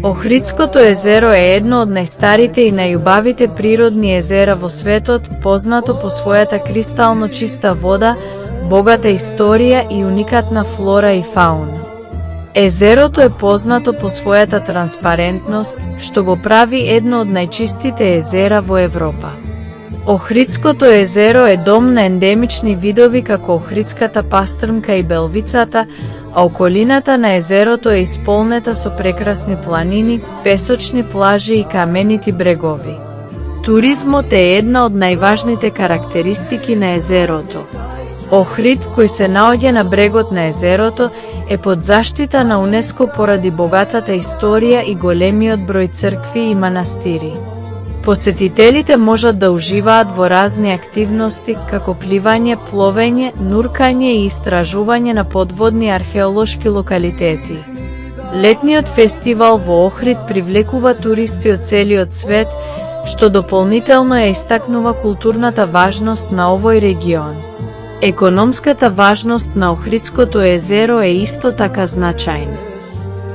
Охридското езеро е едно од најстарите и најубавите природни езера во светот, познато по својата кристално чиста вода, богата историја и уникатна флора и фауна. Езерото е познато по својата транспарентност, што го прави едно од најчистите езера во Европа. Охридското езеро е дом на ендемични видови како охридската пастрмка и белвицата, а околината на езерото е исполнета со прекрасни планини, песочни плажи и каменити брегови. Туризмот е една од најважните карактеристики на езерото. Охрид, кој се наоѓа на брегот на езерото, е под заштита на УНЕСКО поради богатата историја и големиот број цркви и манастири. Посетителите можат да уживаат во разни активности, како пливање, пловење, нуркање и истражување на подводни археолошки локалитети. Летниот фестивал во Охрид привлекува туристи од целиот свет, што дополнително ја истакнува културната важност на овој регион. Економската важност на Охридското езеро е исто така значајна.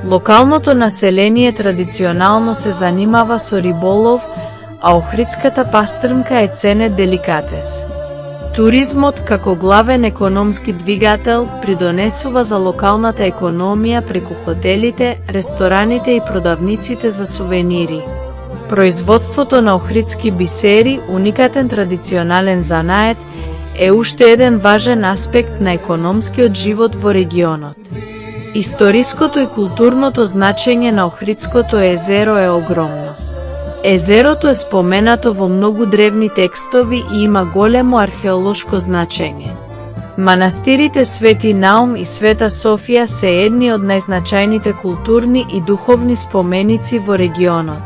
Локалното население традиционално се занимава со риболов, а охридската пастрмка е ценет деликатес. Туризмот како главен економски двигател придонесува за локалната економија преку хотелите, рестораните и продавниците за сувенири. Производството на охридски бисери, уникатен традиционален занает, е уште еден важен аспект на економскиот живот во регионот. Историското и културното значење на Охридското езеро е огромно. Езерото е споменато во многу древни текстови и има големо археолошко значење. Манастирите Свети Наум и Света Софија се едни од најзначајните културни и духовни споменици во регионот.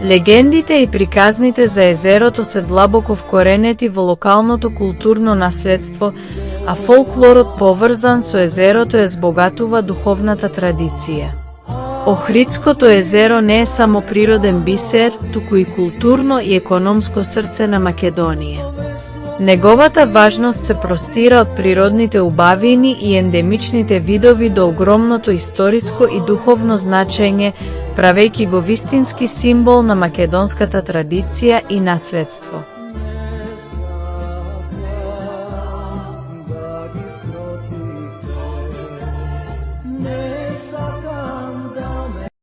Легендите и приказните за езерото се длабоко вкоренети во локалното културно наследство, а фолклорот поврзан со езерото ја збогатува духовната традиција. Охридското езеро не е само природен бисер, туку и културно и економско срце на Македонија. Неговата важност се простира од природните убавини и ендемичните видови до огромното историско и духовно значење, правејќи го вистински символ на македонската традиција и наследство.